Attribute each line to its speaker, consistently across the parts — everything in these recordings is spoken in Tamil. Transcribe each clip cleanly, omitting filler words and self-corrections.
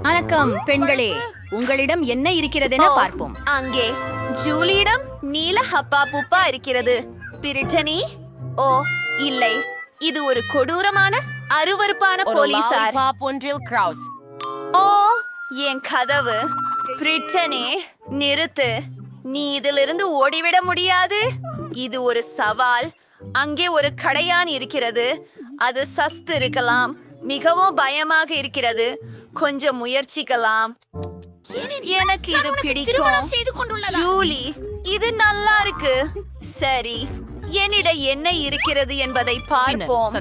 Speaker 1: வணக்கம் பெண்களே, உங்களிடம் என்ன இருக்கிறதென பார்ப்போம்.
Speaker 2: அங்கே ஜூலியிடம் நீல ஹப்பா புப்பா இருக்கிறது. பிரிட்டனி, ஓ இல்லை, இது ஒரு கொடூரமான அருவருப்பான போலீசார். ஓ என் கதவு. பிரிட்டனி, நிறுத்து. நீ இதிலிருந்து ஓடிவிட முடியாது. இது ஒரு சவால். அங்கே ஒரு கடையான் இருக்கிறது. அது சஸ்து இருக்கலாம். மிகவும் பயமாக இருக்கிறது. கொஞ்சம் முயற்சிக்கலாம். எனக்கு இது பிடிக்கும். ஜூலி, இது நல்லா இருக்கு. சரி, என்னிடம் என்ன இருக்கிறது என்பதை பார்ப்போம்.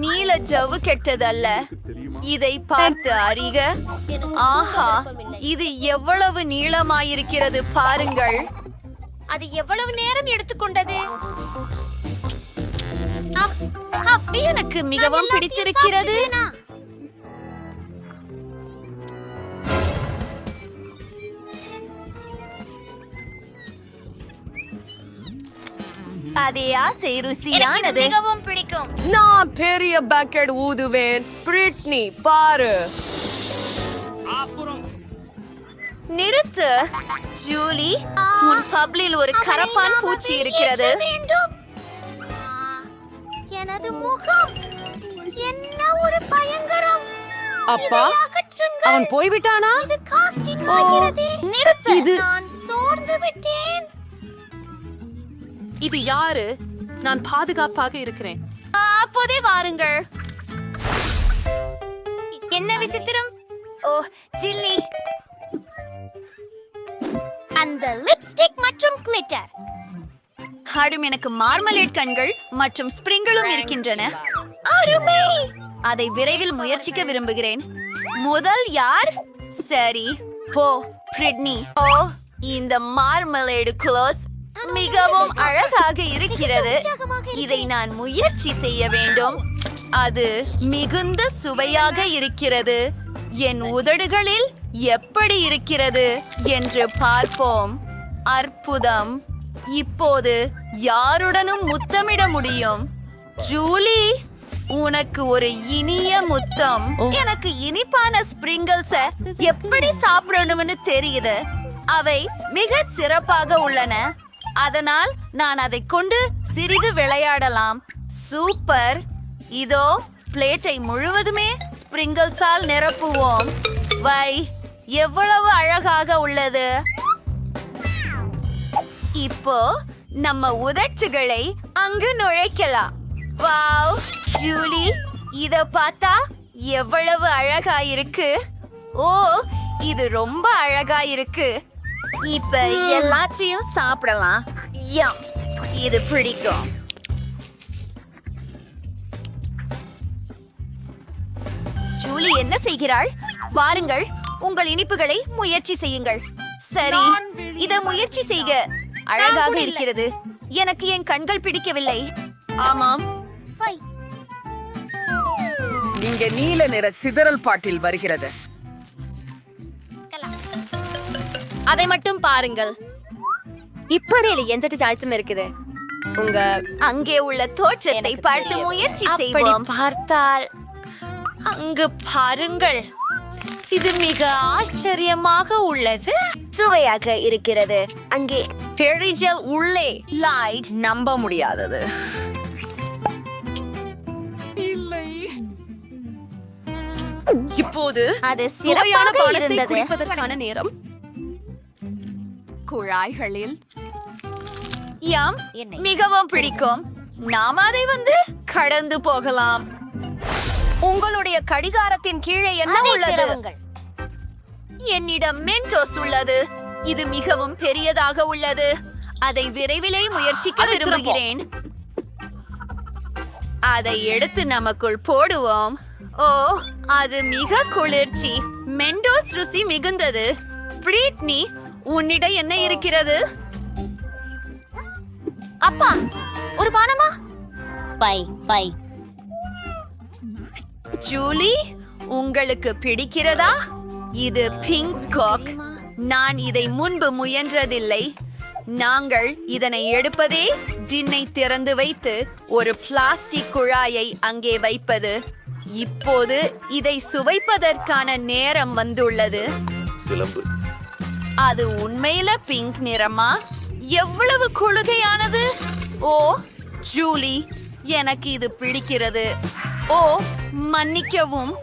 Speaker 2: நீல ஜவ்வு கெட்டதல்ல. இதை பார்த்து அறிக. ஆஹா, இது எவ்வளவு நீளமாயிருக்கிறது பாருங்கள்.
Speaker 3: அது எவ்வளவு நேரம் எடுத்துக்கொண்டது?
Speaker 2: எனக்கு மிகவும் பிடித்திருக்கிறது. அதே ஆசை ருசியானது.
Speaker 3: மிகவும் பிடிக்கும்.
Speaker 4: நான் பெரிய பக்கெட் ஊதுவேன். பிரிட்னி, பாரு.
Speaker 2: நிறுத்து ஜூலி. உன் பப்ளில் ஒரு கரப்பான் பூச்சி இருக்கிறது.
Speaker 3: எனது முகம் என்ன ஒரு பயங்கரம்.
Speaker 4: அப்பா, அவன் போய்விட்டானா?
Speaker 3: இது காஸ்டிங் ஆகிறது.
Speaker 2: நிறுத்து.
Speaker 3: நான் சோர்ந்து விட்டேன்.
Speaker 4: இது யாரு? நான் பாதுகாப்பாக இருக்கிறேன்.
Speaker 2: அப்போதே வாருங்கள்.
Speaker 3: என்ன விசித்திரம்.
Speaker 2: ஓ ஜில்லி,
Speaker 3: அந்த லிப்ஸ்டிக் மற்றும் கிளிட்டர்.
Speaker 2: ஹடும் எனக்கு மார்மலேட் கண்கள் மற்றும் ஸ்பிரிங்களும் இருக்கின்றன.
Speaker 3: அருமை.
Speaker 2: அதை விரைவில் முயற்சிக்க விரும்புகிறேன். முதல் யார்? சரி, போ பிரிட்னி. ஓ, இந்த மார்மலேடு க்ளோஸ் மிகவும் அழகாக இருக்கிறது. இதை நான் முயற்சி செய்ய வேண்டும். அது மிகுந்த சுவையாக இருக்கிறது. என் உதடுகளில் எப்படி இருக்கிறது என்று பார்ப்போம். அற்புதம். இப்போது யாருடனும் முத்தமிட முடியும். ஜூலி, உனக்கு ஒரு இனிய முத்தம். எனக்கு இனிப்பான ஸ்பிரிங்கிள்ஸ எப்படி சாப்பிடணும்னு தெரியுது. அவை மிக சிறப்பாக உள்ளன. அதனால் நான் அதை கொண்டு சிறிது விளையாடலாம். சூப்பர். இதோ பிளேட்டை முழுவதுமே ஸ்பிரிங்கிள்ஸால் நிரப்புவோம். வை, எவ்வளவு அழகாக உள்ளது. இப்போ நம்ம உதட்டுகளை அங்கு நுழைக்கலாம். வாவ் ஜூலி, இத பார்த்தா எவ்வளவு அழகா இருக்கு. ஓ, இது ரொம்ப அழகா இருக்கு. இப்ப எல்லாத்தையும் சாப்பிடலாம். யம், இது பிடிக்கும். ஜூலி என்ன செய்கிறாள்? வாருங்கள், உங்கள் இனிப்புகளை முயற்சி செய்யுங்கள். சரி, இத முயற்சி செய்க. அழகாக இருக்கிறது. எனக்கு என் கண்கள் பிடிக்கவில்லை. ஆமாம்,
Speaker 4: இங்க நீல நிற சிதறல் பாட்டில் வருகிறது.
Speaker 3: அதை மட்டும் பாருங்கள்.
Speaker 2: இப்போதையில எந்த சாய்ச்சும் இருக்குது. உங்க அங்கே உள்ள தோற்றத்தை பார்த்து முயற்சி செய்வோம். பார்த்தால் அங்கு பாருங்கள். இது மிக ஆச்சரியமாக உள்ளது. சுவையாக இருக்கிறது. அங்கே பெரிஜல் உள்ளே லைட் நம்ப முடியாதது.
Speaker 4: இப்போது
Speaker 2: அது
Speaker 4: சுவையான
Speaker 2: சிறப்பாக
Speaker 4: பானத்தை
Speaker 2: இருந்தது.
Speaker 4: குடிப்பதற்கான நேரம். குழாய்களில்
Speaker 2: யம், மிகவும் பிடிக்கும். நாம் அதை கடந்து போகலாம். உங்களுடைய கடிகாரத்தின் கீழே என்ன
Speaker 3: அதை
Speaker 2: உள்ளது?
Speaker 3: திறவுங்கள்.
Speaker 2: என்னிடம் மென்டோஸ் உள்ளது. இது மிகவும் பெரியதாக உள்ளது. அதை விரைவிலே முயற்சிக்க
Speaker 4: அதை
Speaker 2: விரும்புகிறேன். அதை எடுத்து நமக்குள் போடுவோம். ஓ, அது மிக குளிர்ச்சி. மென்டோஸ் ருசி மிகுந்தது. பிரிட்னி, உன்னிடம் என்ன இருக்கிறது? அப்பா, ஒரு பானமா?
Speaker 3: பை.
Speaker 2: ஜூலி, உங்களுக்கு பிடிக்கிறதா? இது பிங்க் காக். நான் இதை முன்பு முயன்றதில்லை. நாங்கள் இதனை எடுப்பதே டின்னை திறந்து வைத்து ஒரு பிளாஸ்டிக் குழாயை அங்கே வைப்பது. இப்போது இதை சுவைப்பதற்கான நேரம் வந்துள்ளது.
Speaker 5: சிலம்பு.
Speaker 2: அது உண்மையில பிங்க் நிறமா? எவ்வளவு குளுகையானது! ஓ ஜூலி, எனக்கு இது பிடிக்கிறது. ஓ மன்னிக்கவும்,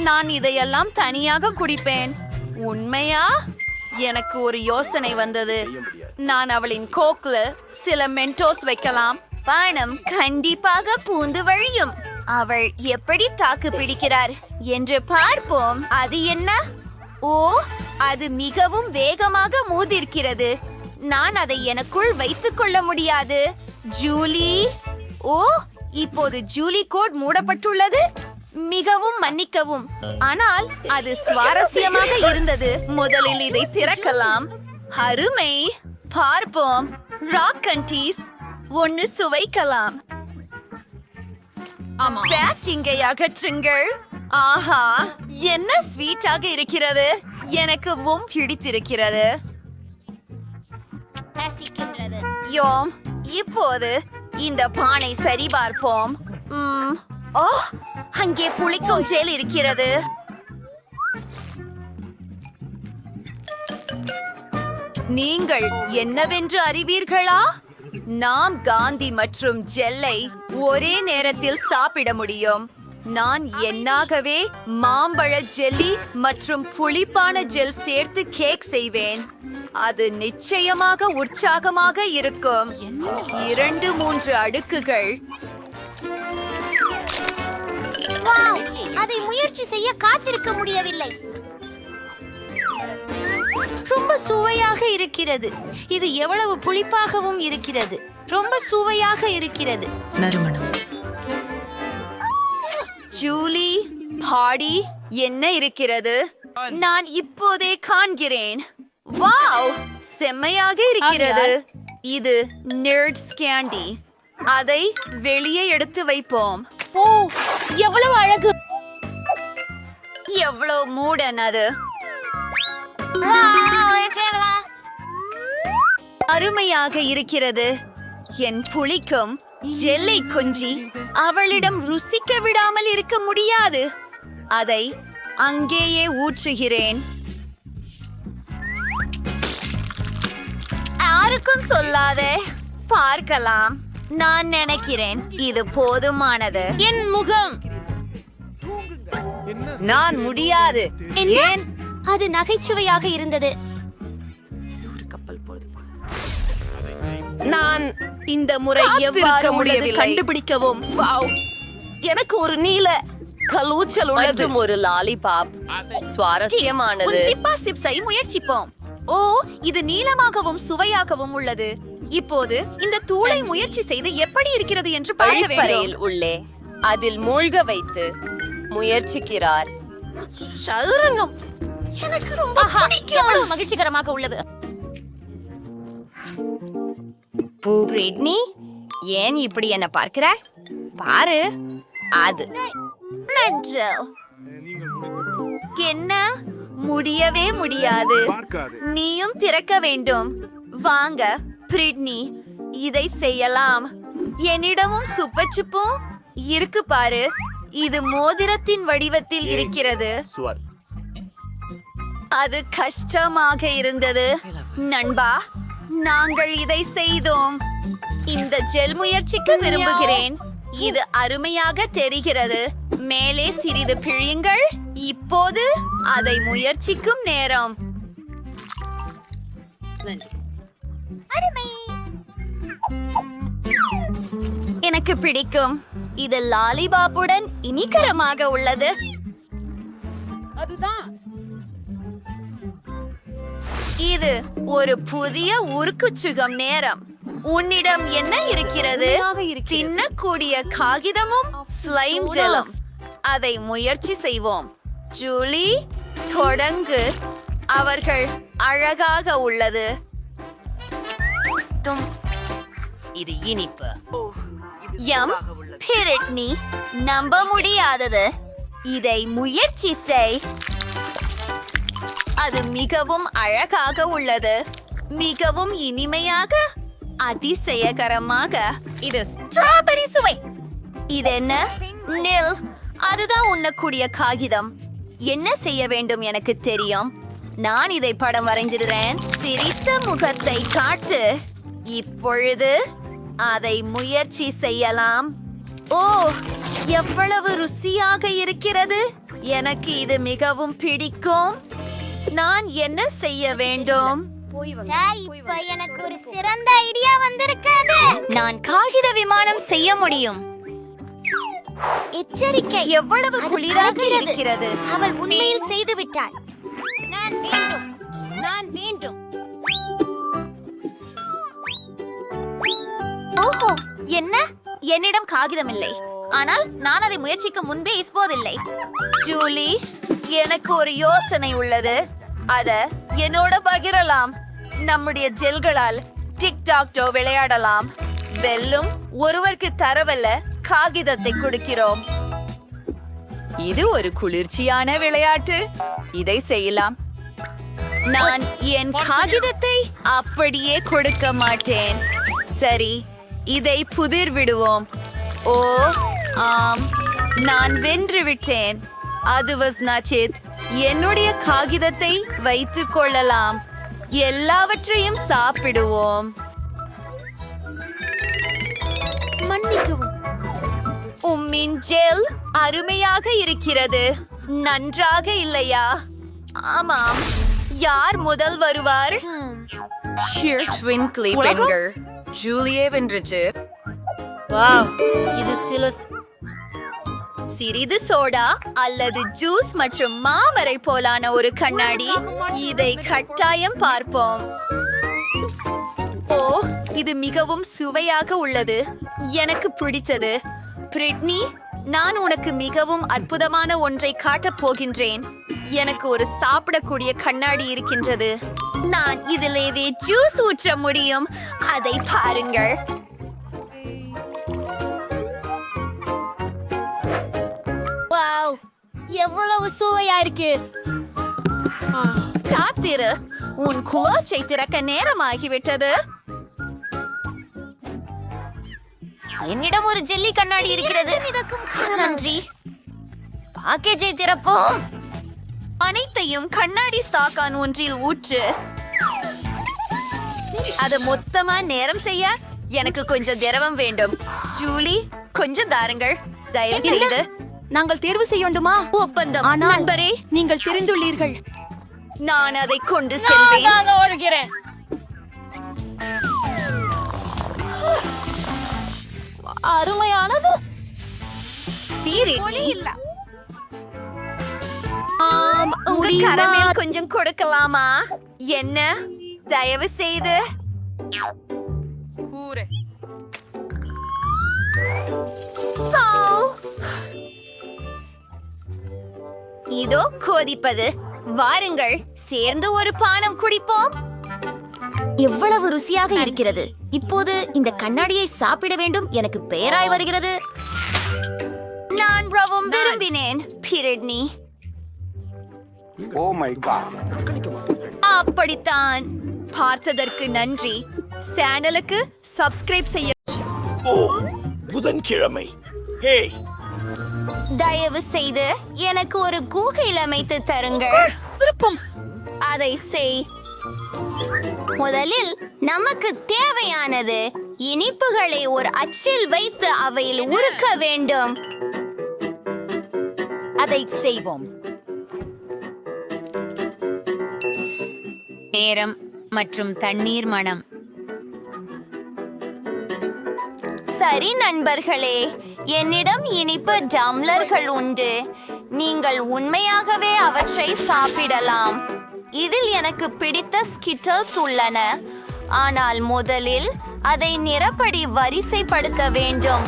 Speaker 2: நான் இதையெல்லாம் தனியாக குடிப்பேன். உண்மையா? எனக்கு ஒரு யோசனை வந்தது. நான் அவளின் கோக்ல சில மென்டோஸ் வைக்கலாம். பணம் கண்டிப்பாக பூந்து வழியும். அவள் எப்படி தாக்கு பிடிக்கிறார் என்று பார்ப்போம். அது என்ன? ஓ, அது மிகவும் வேகமாக மூதிர்க்கிறது. நான் அதை எனக்குள் வைத்துக் கொள்ள முடியாது. ஜூலி, ஓ, இப்போது ஜூலி கோட் மூடப்பட்டுள்ளது. மிகவும் மன்னிக்கவும், ஆனால் அது சுவாரஸ்யமாக இருந்தது. முதலில் இதை திறக்கலாம். அருமை. பார்ப்போம். ராக் கண்டீஸ் ஒன்னு சுவைக்கலாம். பேக்கிங்கை அகற்றுங்கள். ஆஹா, என்ன ஸ்வீட்டாக இருக்கிறது. எனக்கும் பிடித்திருக்கிறது. யோம், இப்போது இந்த பானை சரிபார்ப்போம். ஓ, அங்கே புளிக்கும் ஜெல் இருக்கிறது. நீங்கள் என்னவென்று அறிவீர்களா? நாம் காந்தி மற்றும் ஜெல்லை ஒரே நேரத்தில் சாப்பிட முடியும். நான் என்னாகவே மாம்பழ ஜெல்லி மற்றும் புளிப்பான ஜெல் சேர்த்து கேக் செய்வேன். அது நிச்சயமாக உற்சாகமாக இருக்கும். 2-3 அடுக்குகள்.
Speaker 3: அதை முயற்சி செய்ய காத்திருக்க முடியவில்லை.
Speaker 2: ரொம்ப சுவையாக இருக்கிறது. இது எவ்வளவு புளிப்பாகவும் இருக்கிறது. ரொம்ப சுவையாக இருக்கிறது.
Speaker 6: நறுமணம்.
Speaker 2: ஜூலி, பாடி என்ன இருக்கிறது? நான் இப்போதே காண்கிறேன். வாவ், செம்மையாக இருக்கிறது. இது நெர்ட்ஸ் கேண்டி. அதை வெளியே எடுத்து வைப்போம்.
Speaker 3: ஓ, எவ்வளவு அழகு!
Speaker 2: எவ்வளவு மூடன் அது. அருமையாக இருக்கிறது. என் புளிக்கும் ஜெல்லை கொஞ்சி அவளிடம் ருசிக்க விடாமல் இருக்க முடியாது. அதை அங்கேயே ஊற்றுகிறேன். யாருக்கும் சொல்லாதே. பார்க்கலாம். நான் நினைக்கிறேன் இது போதுமானது.
Speaker 3: என் முகம்.
Speaker 2: நான் முடியாது. ஏன்?
Speaker 3: அது நகைச்சுவையாக இருந்தது.
Speaker 4: நான் இந்த முறை எவ்வாறு முடியவில்லை கண்டுபிடிக்கவும். வாவ், எனக்கு ஒரு நீல கலூச்சல் உள்ளது. ஒரு லாலிபாப். சுவாரஸ்யமானது.
Speaker 2: ஒரு சிப்பா சிப்ஸை முயற்சிப்போம். ஓ, இது நீளமாகவும் சுவையாகவும் உள்ளது. இப்போது இந்த தூளை முயற்சி செய்து எப்படி இருக்கிறது என்று பார்க்க வேண்டும்.
Speaker 4: அழிப்பறையில் உள்ளே அதில் மூழ்க வைத்து முயற்சிக்கிறார். சதுரங்கம் எனக்கு ரொம்ப பிடிக்கும்.
Speaker 3: எவ்வளவு மகிழ்ச்சிகரமாக உள்ளது.
Speaker 2: பிரிட்னி, ஏன் இப்படி என்ன பார்க்கிறாய்? பாரு, அது நன்று. என்ன? முடியவே முடியாது. நீயும் திறக்க வேண்டும். வாங்க பிரிட்னி, இதை செய்யலாம். என்னிடமும் சுப்பச்சுப்பும் இருக்கு பாரு. இது மோதிரத்தின் வடிவத்தில் இருக்கிறது.
Speaker 5: சுவர்.
Speaker 2: அது கஷ்டமாக இருந்தது. நண்பா, நாங்கள் இதை செய்தோம். இந்த ஜெல் முயற்சிக்க விரும்புகிறேன். இது அருமையாக தெரிகிறது. மேலே சிறிது பிழியுங்கள். இப்போது அதை முயற்சிக்கும் நேரம். எனக்கு பிடிக்கும். இது லாலிபாப்புடன் இனிக்கரமாக உள்ளது. இது ஒரு புதிய உருக்குச்சுகம் நேரம். உன்னிடம் என்ன இருக்கிறது? தின்னக்கூடிய காகிதமும் ஸ்லைம் ஜெல்லும். அதை முயற்சி செய்வோம். ஜூலி, தொடங்கு. அவர்கள் அழகாக உள்ளது.
Speaker 4: இது இனிப்பு.
Speaker 2: எம் பிரிட்னி, நம்ப முடியாதது. இதை முயற்சி செய். அது மிகவும் அழகாக உள்ளது. மிகவும் இனிமையாக, அதிசயகரமாக.
Speaker 3: இது ஸ்ட்ராபெரி சுவை.
Speaker 2: இது என்ன? நில், அதுதான் உண்ணக்கூடிய காகிதம். என்ன செய்ய வேண்டும் எனக்கு தெரியும். நான் இதை படம் வரைஞ்சிடுறேன். சிரித்த முகத்தை காட்டு. இப்பொழுது அதை முயற்சி செய்யலாம். ஓ, எவ்வளவு ருசியாக இருக்கிறது. எனக்கு இது மிகவும் பிடிக்கும். நான் என்ன செய்ய வேண்டும்?
Speaker 5: இப்ப எனக்கு ஒரு சிறந்த ஐடியா வந்திருக்காது.
Speaker 1: நான் காகித விமானம் செய்ய முடியும்.
Speaker 5: எச்சரிக்கை,
Speaker 2: எவ்வளவு குளிராக இருக்கிறது.
Speaker 5: அவள் உண்மையில் செய்து விட்டாள். நான் வேண்டும்.
Speaker 2: ஓஹோ, என்ன? என்னிடம் காகிதம் இல்லை. ஆனால் நான் அதை முயற்சிக்க முன்பே இப்போதில்லை. ஜூலி, எனக்கு ஒரு யோசனை உள்ளது. அத என்னோட பகிரலாம். நம்முடைய ஜெல்களால் டிக்டாக்டோ விளையாடலாம். வெல்லும் ஒருவருக்கு தரவல்ல காகிதத்தை கொடுக்கிறோம். இது ஒரு குளிர்ச்சியான விளையாட்டு. இதை செய்யலாம். நான் என் காகிதத்தை அப்படியே கொடுக்க மாட்டேன். சரி, இதை புதிர் விடுவோம். ஓ ஆம், நான் வென்று விட்டேன். அது நச்சித். என்னுடைய காகிதத்தை வைத்துக் கொள்ளலாம். எல்லாவற்றையும் சாப்பிடுவோம்.
Speaker 5: மன்னிக்கவும்.
Speaker 2: உம்மின் ஜெல் அருமையாக இருக்கிறது. நன்றாக இல்லையா? ஆமாம். யார் முதல் வருவார்? பெண்கள். ஜூலியே வென்றுச்சு.
Speaker 4: இது சில
Speaker 2: சிறிது சோடா அல்லது ஜூஸ் மற்றும் மாமரை போலான ஒரு கண்ணாடி. இதை கட்டாயம் பார்ப்போம். ஓ, இது மிகவும் சுவையாக உள்ளது. எனக்கு பிடித்தது. பிரிட்னி, நான் உனக்கு மிகவும் அற்புதமான ஒன்றை காட்டப் போகின்றேன். எனக்கு ஒரு சாப்பிடக்கூடிய கண்ணாடி இருக்கின்றது. நான் இதிலேயே ஜூஸ் ஊற்ற முடியும். அதை பாருங்கள்.
Speaker 3: வாவ், எவ்வளவு சுவையா இருக்கு.
Speaker 2: காத்திரு, உன் குளோச்சை திறக்க நேரமாகிவிட்டது.
Speaker 3: என்னிடம் ஒரு ஜெல்லி கண்ணாடி இருக்கிறது. நன்றி. பாக்கேஜை திறப்போம்.
Speaker 2: அனைத்தையும் கண்ணாடி ஸ்டாக்கான் ஒன்றில் ஊற்று. அது மொத்தமா நேரம் செய்ய எனக்கு கொஞ்சம் திரவம் வேண்டும். ஜூலி, கொஞ்சம் தாருங்கள் தயவு செய்து.
Speaker 1: நாங்கள் தேர்வு செய்யண்டுமா?
Speaker 2: ஒப்பந்தம். நண்பரே,
Speaker 1: நீங்கள் தெரிந்துள்ளீர்கள்.
Speaker 2: நான் அதை கொண்டு செல்வேன்.
Speaker 3: ஓடுகிறேன். அருமையானது.
Speaker 2: உங்க கரமேல் கொஞ்சம் கொடுக்கலாமா? என்ன? தயவு செய்து. இதோ கொதிப்பது. வாருங்கள், சேர்ந்து ஒரு பானம் குடிப்போம்.
Speaker 3: எவ்வளவு ருசியாக இருக்கிறது. இப்போது இந்த கண்ணாடியை சாப்பிட வேண்டும். எனக்கு பெயராய் வருகிறது.
Speaker 2: நான் ரவும் விரும்பினேன். Britney,
Speaker 6: Oh my God.
Speaker 2: அப்படித்தான். பார்த்ததற்கு நன்றி. சேனலுக்கு சப்ஸ்கிரைப் செய்ய.
Speaker 6: ஓ, புதன்கிழமை. ஹே,
Speaker 2: தயவு செய்து எனக்கு ஒரு கூகிள் அமைத்து தருங்கள்.
Speaker 1: விருப்பம்.
Speaker 2: அதை செய்.
Speaker 5: முதலில் நமக்கு தேவையானது இனிப்புகளை ஒரு அச்சில் வைத்து அவையில் உருக்க வேண்டும்.
Speaker 1: அதை செய்வோம். நேரம் மற்றும் தண்ணீர் மனம்.
Speaker 2: சரி நண்பர்களே, என்னிடம் இனிப்பு டம்ளர்கள் உண்டு. நீங்கள் உண்மையாகவே அவற்றை சாப்பிடலாம். இதில் எனக்கு பிடித்த ஸ்கிட்டல்ஸ் உள்ளன. ஆனால் முதலில் அதை நிறப்படி வரிசைப்படுத்த வேண்டும்.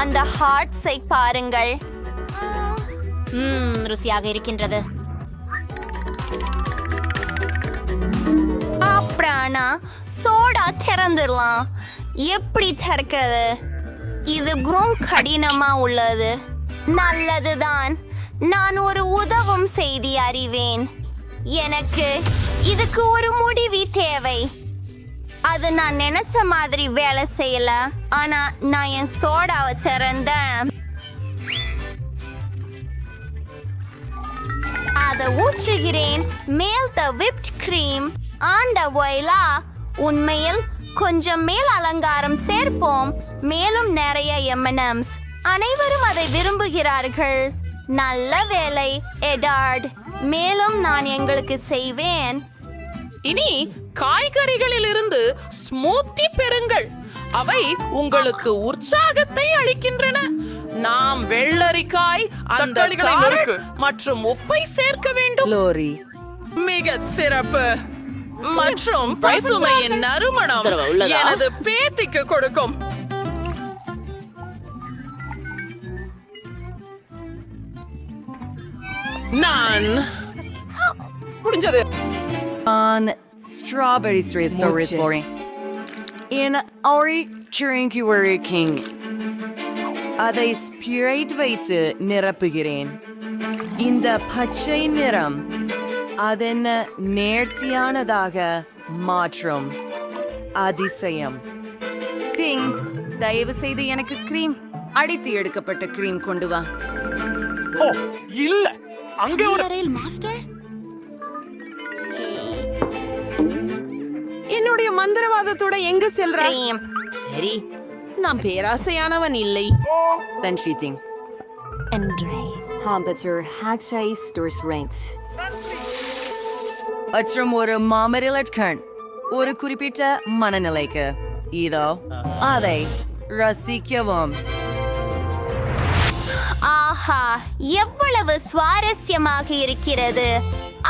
Speaker 2: அந்த ஹார்ட்ஸை பாருங்கள்.
Speaker 3: ருசியாக இருக்கின்றது.
Speaker 2: அப்புறானா சோடா திறந்துடலாம். எப்படி திறக்கிறது? இதுவும் கடினமா உள்ளது. நல்லதுதான். நான் ஒரு உதவும் செய்தி அறிவேன். எனக்கு இதுக்கு ஒரு முடிவு தேவை. அது நான் நினைச்ச மாதிரி வேலை செய்யல. ஆனா நான் என் சோடாவை திறந்தேன்.
Speaker 5: அதை ஊற்றுகிறேன். மேல் த whipped cream. ஆண்ட வயலா, உண்மையில் கொஞ்சம் மேல் அலங்காரம் சேர்ப்போம். மேலும் நிறைய M&Ms. அனைவரும் அதை விரும்புகிறார்கள். நல்ல வேலை எடார்ட். மேலும் நான் எங்களுக்கு செய்வேன்.
Speaker 7: இனி காய்கறிகளில் இருந்து ஸ்மூத்தி பெறுங்கள். அவை உங்களுக்கு உற்சாகத்தை அளிக்கின்றன. நாம் வெள்ளரிக்காய், அந்த காரட் மற்றும் உப்பை சேர்க்க வேண்டும்.
Speaker 8: லோரி
Speaker 7: மிக சிறப்பு. மற்றும் பசுமையின் நறுமணம் எனது பேத்திக்கு கொடுக்கும். நான் முடிஞ்சது.
Speaker 8: on strawberry stories boring in Ori Chirinkiwari King. அதை ஸ்பிரைட் வைத்து நிரப்புகிறேன். இந்த பச்சை நிறம் அதன் நேர்த்தியானதாக மாற்றும். அதிசயம்.
Speaker 1: டிங், தயவு செய்து எனக்கு கிரீம், அடித்து எடுக்கப்பட்ட கிரீம் கொண்டு வா.
Speaker 6: ஓ இல்ல, அங்கே ஒரு
Speaker 7: என்னுடைய மந்திரவாதத்தோட எங்க செல்றா?
Speaker 5: Cream.
Speaker 7: சரி, நான் பேராசையானவன் இல்லை.
Speaker 8: Then cheating. மற்றும் ஒரு மாமரிலட்கண் ஒரு குறிப்பிட்ட மனநிலைக்கு இதோ அதை ரசிக்கவும்.
Speaker 5: ஆஹா, எவ்வளவு சுவாரஸ்யமாக இருக்கிறது.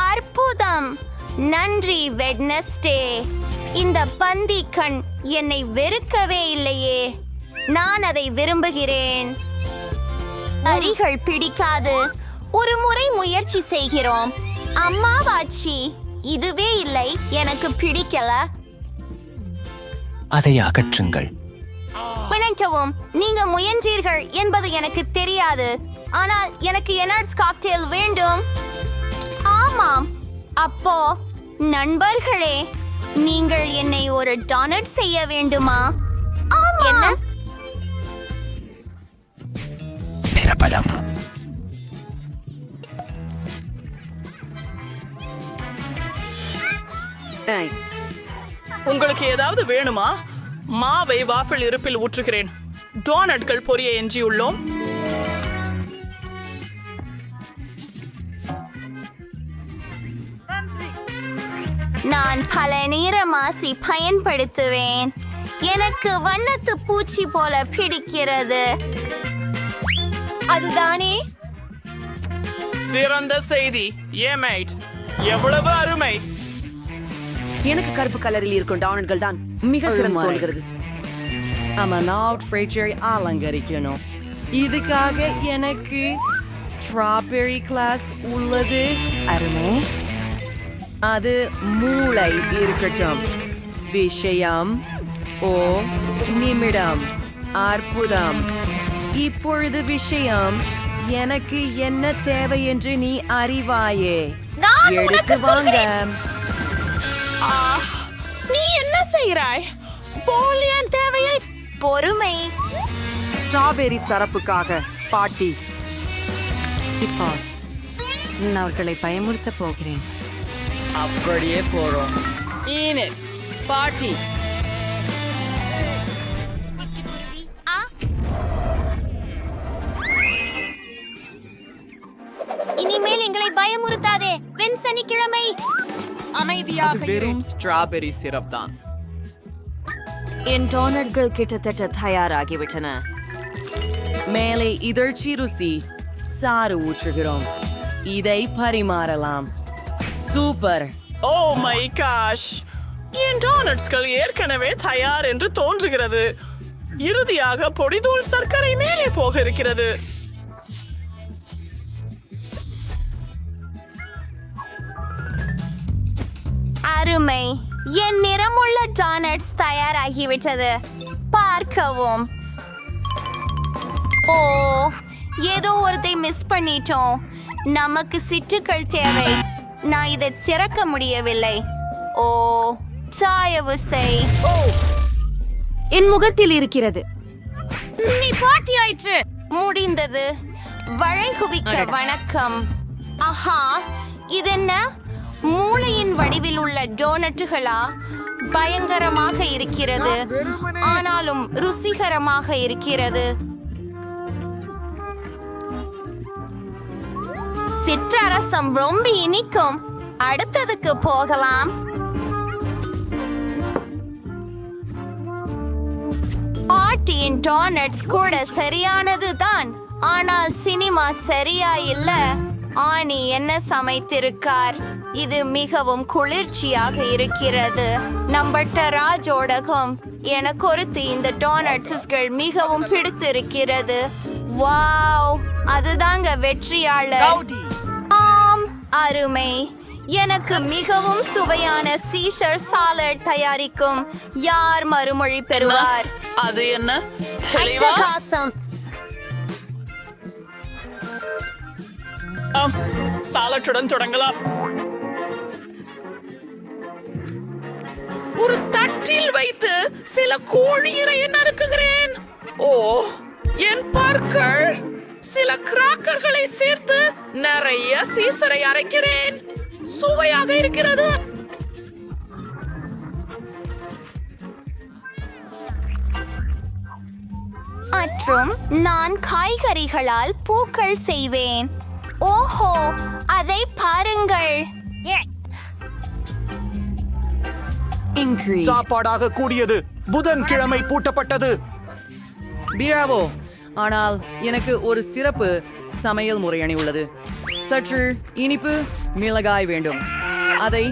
Speaker 5: அற்புதம். நன்றி வெட்னஸ்டே. இந்த பந்தி கண் என்னை வெறுக்கவே இல்லையே. நான் அதை விரும்புகிறேன். அரிகள் பிடிக்காது. ஒரு முறை முயற்சி செய்கிறோம். அம்மாவாச்சி, இதுவே இல்லை, எனக்கு பிடிக்கல.
Speaker 9: அதை அகற்றுங்கள்.
Speaker 5: பிணைக்கவும். நீங்க முயன்றீர்கள் என்பது எனக்கு தெரியாது. ஆனால் எனக்கு எனார்ட்ஸ் காக்டெயில் வேண்டும். ஆமாம். அப்போ நண்பர்களே, நீங்கள் என்னை ஒரு டோனட் செய்ய வேண்டுமா? ஆமா.
Speaker 9: பிரபலம்.
Speaker 7: உங்களுக்கு ஏதாவது வேணுமா? மாவை வாஃபிள் இருப்பில் ஊற்றுகிறேன். டோனட்கள் பொரிய எஞ்சியுள்ளோம்.
Speaker 5: நான் பல நிற மாசி பயன்படுத்துவேன். எனக்கு வண்ணத்து பூச்சி போல பிடிக்கிறது. அதுதானே?
Speaker 7: சிறந்த செய்தி. ஏமைட், எவ்வளவு அருமை.
Speaker 4: எனக்கு கருப்பு கலரில் இருக்கும் டவுனட்கள் தான் மிக சிறந்து தோன்றுகிறது.
Speaker 8: அவன் அவுட் ஃப்ரைச்சரை அலங்கரிக்கணும். இதுக்காக எனக்கு ஸ்ட்ராபெரி கிளாஸ் உள்ளது. அருமை. அது மூளை இருக்கட்டும். விஷயம் ஓ நிமிடம். அற்புதம். இப்பொழுது விஷயம் எனக்கு என்ன தேவை என்று நீ அறிவாயே. எடுத்து வாங்க.
Speaker 7: நீ என்ன செய்கிறாய்? போலியன் தேவையை
Speaker 5: பொறுமை.
Speaker 4: ஸ்ட்ராபெரி சரப்புக்காக பாட்டி.
Speaker 8: நான் அவர்களை பயமுறுத்த போகிறேன். அப்படியே போறோம். Init party.
Speaker 5: இனிமேல் எங்களை பயமுறுத்தாதே. வெண் சனிக்கிழமை.
Speaker 7: அமைதியாக வெறும் ஸ்ட்ராபெரி சிரப் தான்.
Speaker 8: என் டோனட்கள் கிட்டத்தட்ட தயாராகிவிட்டன. மேலே இதழ்ச்சி ருசி சாறு ஊற்றுகிறோம். இதை பரிமாறலாம். சூப்பர்.
Speaker 7: ஓ மை காஷ், என் டோனட்ஸ்கள் ஏற்கனவே தயார் என்று தோன்றுகிறது. இறுதியாக பொடிதூள் சர்க்கரை மேலே போக இருக்கிறது.
Speaker 5: அருமை. என் நிறமுள்ள டோனட்ஸ் தயாராகிவிட்டது. பார்க்கவும். ஓ, ஏதோ ஒருத்தை மிஸ் பண்ணிட்டோம். நமக்கு சிட்டுக்கள் தேவை. நான் இதை திறக்க முடியவில்லை. ஓ, சாயவு செய்.
Speaker 1: என் முகத்தில் இருக்கிறது.
Speaker 5: முடிந்தது. வளை குவிக்க வணக்கம். ஆஹா, இதென்ன மூளையின் வடிவில் உள்ள டோனட்டுகளா? பயங்கரமாக இருக்கிறது, ஆனாலும் ருசிகரமாக இருக்கிறது. சிற்றரசம் ரொம்ப இனிக்கும். அடுத்ததுக்கு போகலாம். பாட்டியின் டோனட்ஸ் கூட சரியானது தான், ஆனால் சினிமா சரியா இல்ல. ஆனி என்ன சமைத்திருக்கார்? இது மிகவும் குளிர்ச்சியாக இருக்கிறது. நம்பட்ட ராஜோடகம் எனக்கு ஒருத்தி இந்த டோனட்ஸ்கள் மிகவும் பிடித்திருக்கிறது. வாவ், அதுதாங்க வெற்றியாளர். ஆம், அருமை. எனக்கு மிகவும் சுவையான சீஷர் சாலட் தயாரிக்கும் யார் மறுமொழி பெறுவார்?
Speaker 7: அது என்ன தெளிவா?
Speaker 5: அட்டகாசம்.
Speaker 7: சாலட்டுடன் தொடங்கலாம். ஒரு தட்டில் வைத்து சில கோழி இறையை நறுக்குகிறேன். ஓ, என் பற்கள். சில கிராக்கர்களை சேர்த்து நிறைய சீசரை அரைக்கிறேன். சுவையாக இருக்கிறது.
Speaker 5: மற்றும் நான் காய்கறிகளால் பூக்கள் செய்வேன். ஓஹோ, அதை பாருங்கள்.
Speaker 6: சாப்பாடாக கூடியது புதன்கிழமை பூட்டப்பட்டது.
Speaker 8: பிராவோ! ஆனால் எனக்கு ஒரு சிறப்பு சமையல் முறையணி உள்ளது. சற்று இனிப்பு மிளகாய் வேண்டும். அதை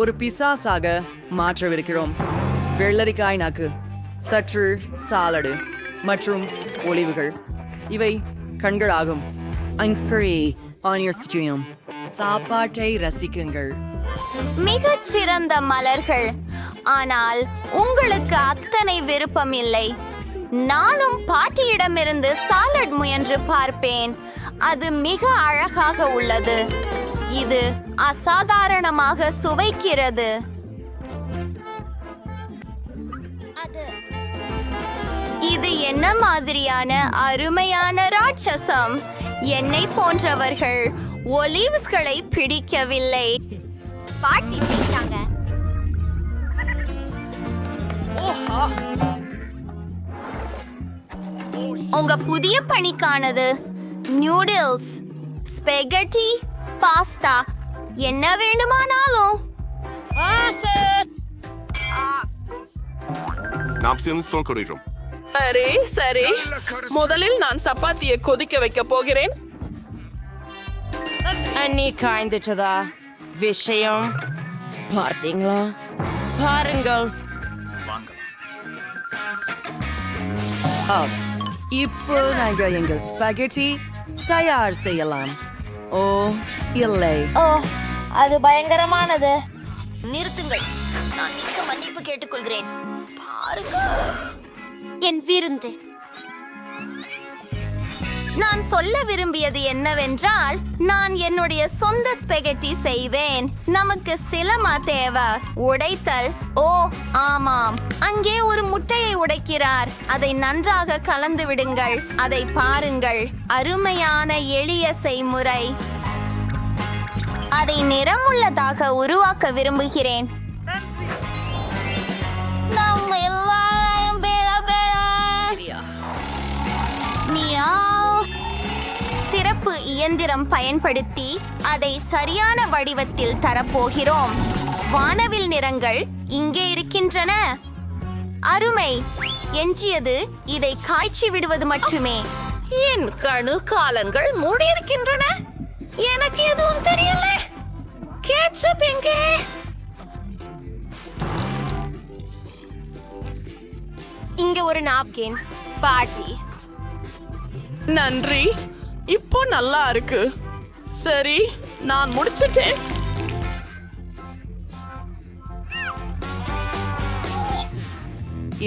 Speaker 8: ஒரு பிசாசாக மாற்றவிருக்கிறோம். வெள்ளரிக்காய் நாக்கு, சற்று சாலடு மற்றும் ஒலிவுகள். இவை கண்களாகும். சாப்பாட்டை ரசிக்குங்கள்.
Speaker 5: மிகச் சிறந்த மலர்கள், ஆனால் உங்களுக்கு அத்தனை விருப்பம் இல்லை. நானும் பாட்டியிடமிருந்து சாலட் முயன்று பார்ப்பேன். அது மிக அழகாக உள்ளது. இது அசாதாரணமாக சுவைக்கிறது. இது என்ன மாதிரியான அருமையான ராட்சசம்! என்னை போன்றவர்கள் ஒலிவ்ஸ்களை பிடிக்கவில்லை.
Speaker 2: பாட்டி ஜெயிச்சாங்க.
Speaker 5: உங்க புதிய பணிக்கானது நியூடில்ஸ், ஸ்பெகட்டி, பாஸ்தா, என்ன வேண்டுமானாலும்.
Speaker 10: நாம் சேர்ந்து தோற்கடிக்கிறோம்.
Speaker 7: சரி சரி, முதலில் நான் சப்பாத்தியை கொதிக்க வைக்க போகிறேன்.
Speaker 8: அண்ணி காய்ந்துட்டதா விஷயம் பார்த்தீங்களா? பாருங்கள். இப்போ நாங்கள் எங்கள் ஸ்பெகட்டி தயார் செய்யலாம். ஓ இல்லை,
Speaker 5: ஓ, அது பயங்கரமானது.
Speaker 2: நிறுத்துங்கள், நான் மிக்க மன்னிப்பு கேட்டுக்கொள்கிறேன். பாருங்க
Speaker 5: என் விருந்து. நான் சொல்ல விரும்பியது என்னவென்றால், நான் என்னுடைய சொந்த ஸ்பெகட்டி செய்வேன். நமக்கு சிலமா தேவை. உடைத்தல். ஓ ஆமாம், அங்கே ஒரு முட்டையை உடைக்கிறார். அதை நன்றாக கலந்து விடுங்கள். அதை பாருங்கள். அருமையான எளிய செய்முறை. அதை நிறமுள்ளதாக உருவாக்க விரும்புகிறேன். நம்ம எல்லாரும் சிறப்பு இயந்திரம் பயன்படுத்தி அதை சரியான வடிவத்தில் தரப்போகிறோம். வானவில் நிறங்கள் இங்கே இருக்கின்றன. அருமை. எஞ்சியது இதை காய்ச்சி விடுவது மட்டுமே.
Speaker 4: என் கணு காலங்கள் மூடியிருக்கின்றன. எனக்கு எதுவும் தெரியல. கேட்சப் எங்கே?
Speaker 2: இங்க ஒரு நாப்கின். பாட்டி,
Speaker 7: நன்றி. இப்போ நல்லா இருக்கு. சரி, நான் முடிச்சிட்டேன்.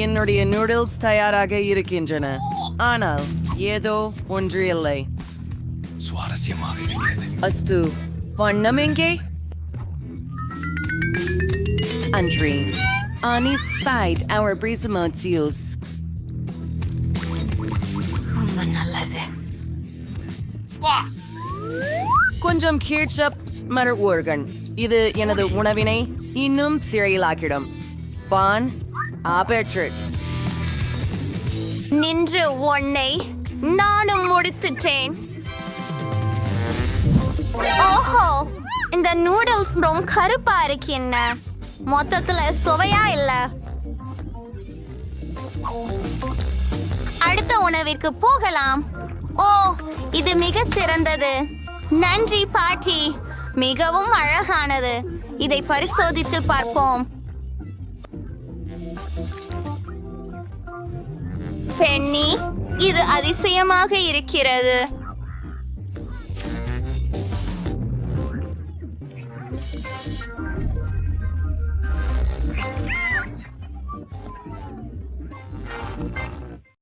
Speaker 8: என்னுடைய நூடுல்ஸ் தயாராக இருக்கின்றன. ஆனால் ஏதோ ஒன்று இல்லை.
Speaker 9: சுவாரஸ்யமாக இருக்கிறது.
Speaker 8: அஸ்து, வண்ணம் எங்கே? அன்றி, Ani spied our brisimotius. கொஞ்சம் ketchup மறுவர்கள் இது எனது உணவினை இன்னும் சிறையிலாக்கிடும். பான் ஆபேட்ரிட்
Speaker 5: நின்று ஒன்னை நானும் முடித்துட்டேன். ஓஹோ, இந்த நூடுல்ஸ் ரொம்ப கருப்பா இருக்கு. என்ன மொத்தத்துல சுவையா இல்ல. அடுத்த உணவிற்கு போகலாம். ஓ, இது மிக சிறந்தது. நன்றி பாட்டி, மிகவும் அழகானது. இதை பரிசோதித்து பார்ப்போம். பென்னி, இது அதிசயமாக இருக்கிறது.